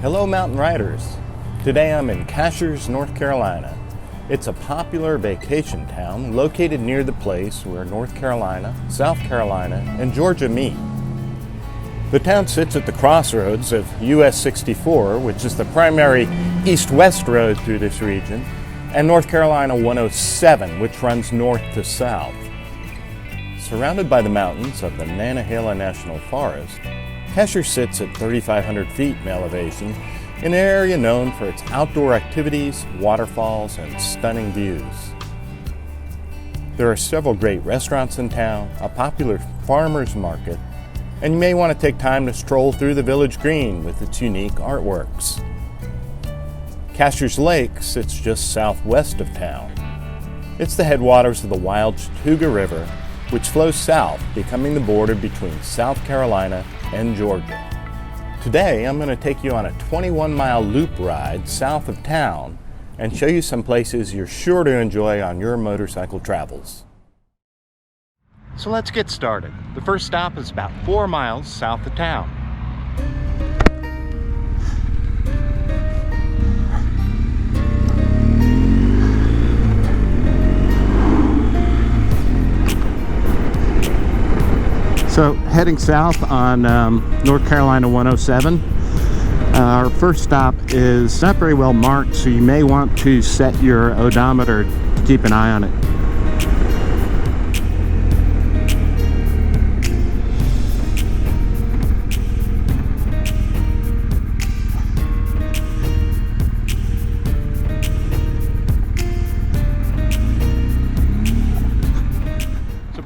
Hello mountain riders! Today I'm in Cashiers, North Carolina. It's a popular vacation town located near the place where North Carolina, South Carolina, and Georgia meet. The town sits at the crossroads of US 64, which is the primary east-west road through this region, and North Carolina 107, which runs north to south. Surrounded by the mountains of the Nantahala National Forest, Cashiers sits at 3,500 feet in elevation in an area known for its outdoor activities, waterfalls, and stunning views. There are several great restaurants in town, a popular farmers market, and you may want to take time to stroll through the village green with its unique artworks. Cashiers Lake sits just southwest of town. It's the headwaters of the wild Chattooga River, which flows south, becoming the border between South Carolina and Georgia. Today, I'm going to take you on a 21-mile loop ride south of town and show you some places you're sure to enjoy on your motorcycle travels. So let's get started. The first stop is about 4 miles south of town. So heading south on North Carolina 107, our first stop is not very well marked, so you may want to set your odometer to keep an eye on it.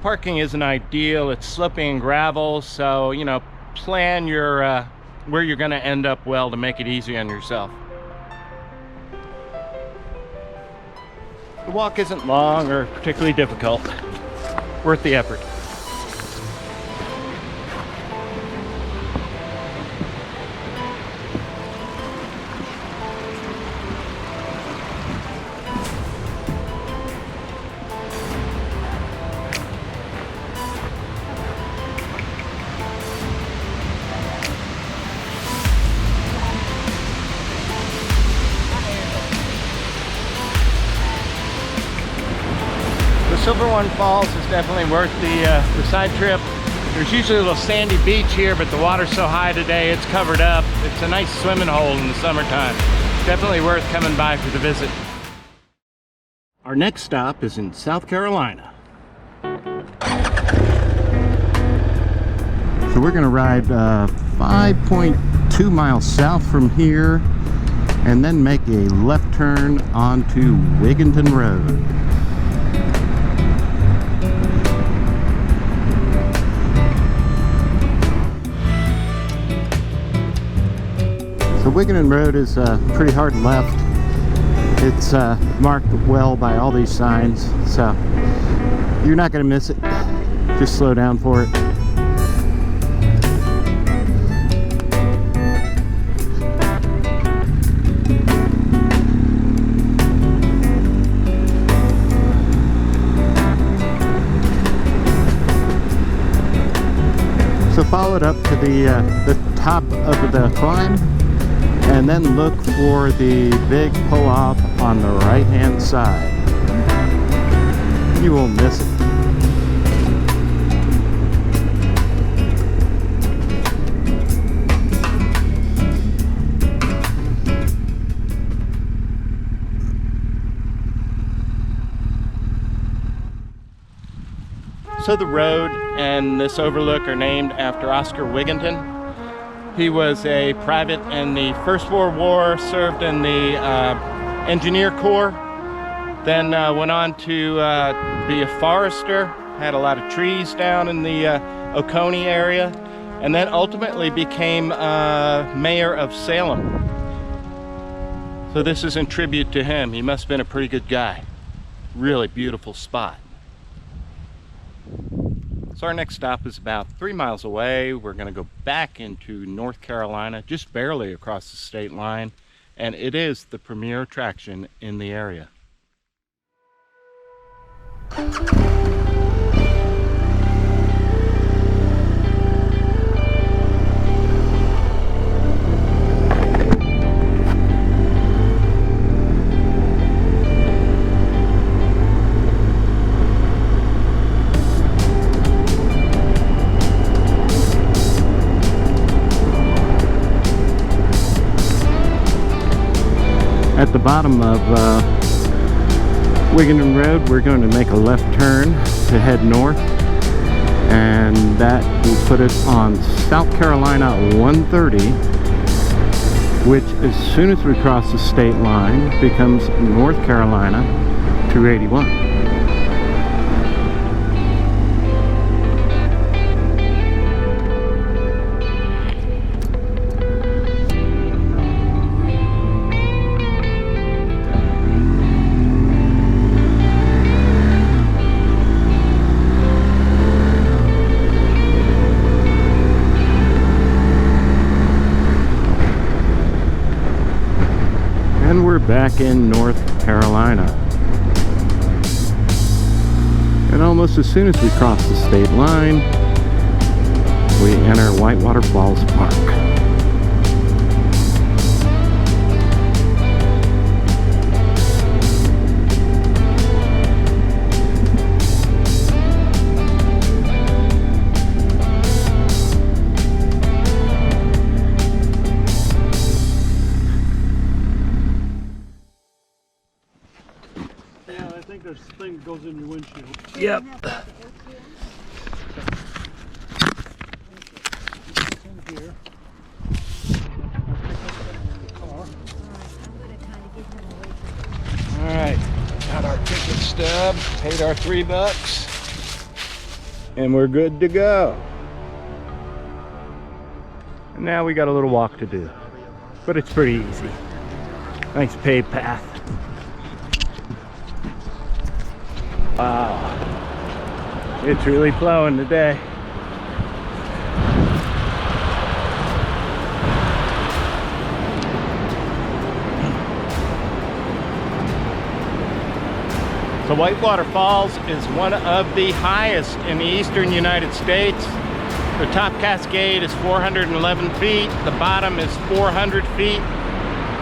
Parking isn't ideal. It's sloping and gravel, so plan your where you're going to end up well to make it easy on yourself. The walk isn't long or particularly difficult. Worth the effort. Silver One Falls is definitely worth the side trip. There's usually a little sandy beach here, but the water's so high today it's covered up. It's a nice swimming hole in the summertime. Definitely worth coming by for the visit. Our next stop is in South Carolina. So we're going to ride 5.2 miles south from here and then make a left turn onto Wigton Road. So Wigton Road is a pretty hard left. It's marked well by all these signs, so you're not going to miss it. Just slow down for it. So follow it up to the top of the climb, and then look for the big pull-off on the right-hand side. You won't miss it. So the road and this overlook are named after Oscar Wigton. He was a private in the First World War, served in the Engineer Corps, then went on to be a forester, had a lot of trees down in the Oconee area, and then ultimately became mayor of Salem. So this is in tribute to him. He must have been a pretty good guy. Really beautiful spot. So our next stop is about 3 miles away. We're going to go back into North Carolina, just barely across the state line, and it is the premier attraction in the area. At the bottom of Wigton Road, we're going to make a left turn to head north, and that will put us on South Carolina 130, which as soon as we cross the state line becomes North Carolina 281. And we're back in North Carolina. And almost as soon as we cross the state line, we enter Whitewater Falls Park. I think there's a thing that goes in your windshield. Yep. It's in here. Alright, got our ticket stub, paid our $3, And we're good to go. And now we got a little walk to do, but it's pretty easy. Nice paved path. Wow, it's really flowing today. So Whitewater Falls is one of the highest in the eastern United States. The top cascade is 411 feet, the bottom is 400 feet,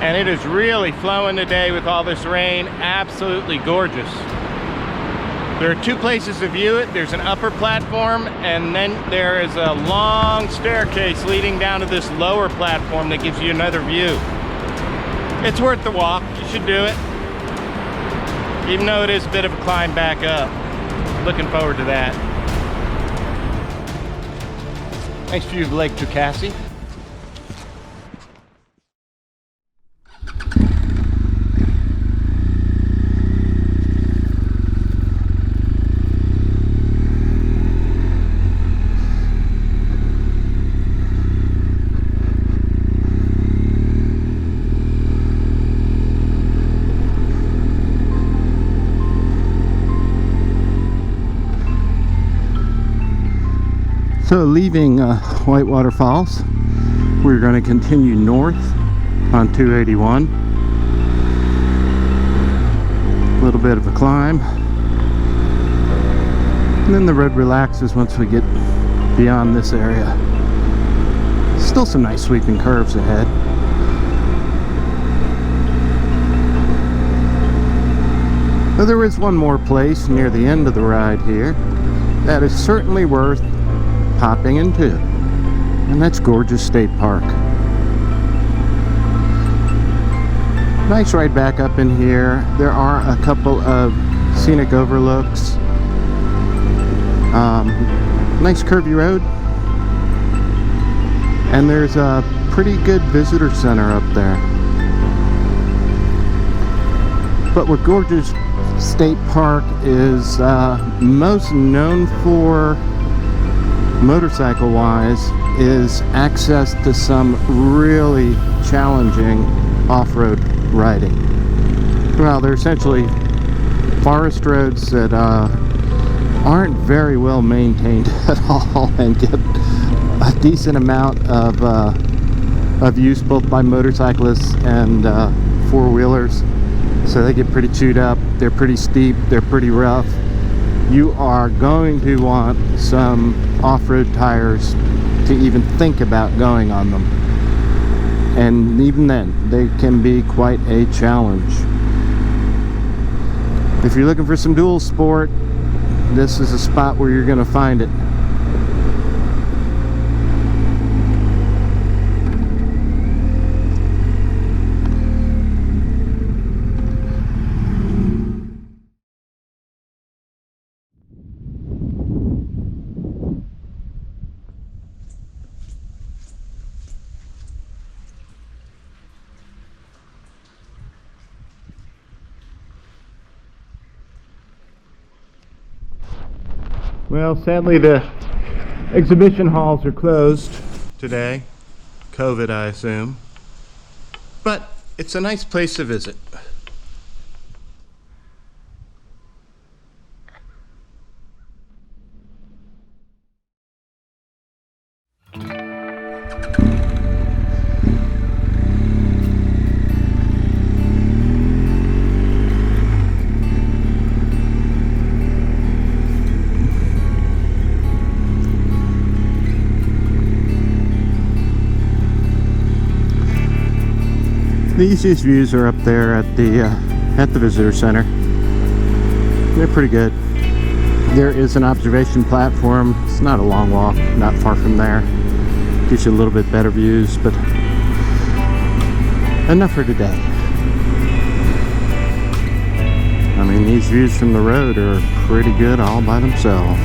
and it is really flowing today with all this rain. Absolutely gorgeous. There are two places to view it. There's an upper platform, and then there is a long staircase leading down to this lower platform that gives you another view. It's worth the walk. You should do it. Even though it is a bit of a climb back up. Looking forward to that. Nice view of Lake Tracassie. So leaving Whitewater Falls, we're going to continue north on 281. A little bit of a climb. And then the road relaxes once we get beyond this area. Still some nice sweeping curves ahead. Now, there is one more place near the end of the ride here that is certainly worth popping into, and that's Gorgeous State Park. Nice ride back up in here. There are a couple of scenic overlooks. Nice curvy road, and there's a pretty good visitor center up there. But what Gorgeous State Park is most known for, motorcycle wise, is access to some really challenging off-road riding. Well, they're essentially forest roads that aren't very well maintained at all and get a decent amount of use both by motorcyclists and four-wheelers. So they get pretty chewed up, they're pretty steep, they're pretty rough. You are going to want some off-road tires to even think about going on them. And even then, they can be quite a challenge. If you're looking for some dual sport, this is a spot where you're going to find it. Well, sadly the exhibition halls are closed today. COVID, I assume. But it's a nice place to visit. The easiest views are up there at the visitor center. They're pretty good. There is an observation platform. It's not a long walk, not far from there. Gives you a little bit better views, but enough for today. I mean, these views from the road are pretty good all by themselves.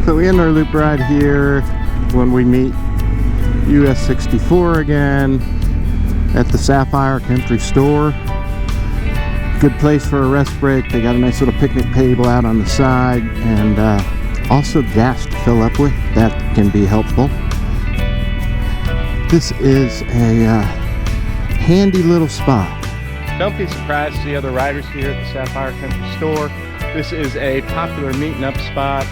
So we end our loop ride here when we meet US 64 again at the Sapphire Country Store. Good place for a rest break. They got a nice little picnic table out on the side, and also gas to fill up with. That can be helpful. This is a handy little spot. Don't be surprised to see other riders here at the Sapphire Country Store. This is a popular meeting up spot.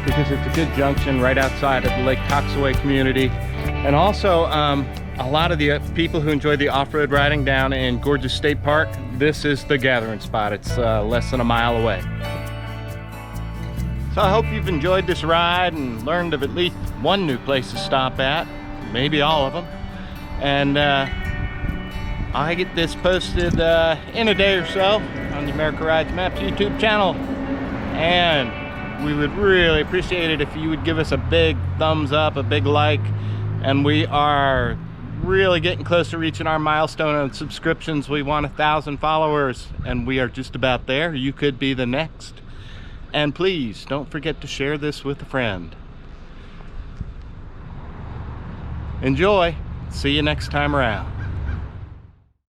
Because it's a good junction right outside of the Lake Coxsaway community. And also, a lot of the people who enjoy the off-road riding down in Gorgeous State Park, this is the gathering spot. It's less than a mile away. So I hope you've enjoyed this ride and learned of at least one new place to stop at, maybe all of them. And I get this posted in a day or so on the America Rides Maps YouTube channel. And we would really appreciate it if you would give us a big thumbs up, a big like. And we are really getting close to reaching our milestone of subscriptions. We want 1,000 followers, and we are just about there. You could be the next. And please don't forget to share this with a friend. Enjoy. See you next time around.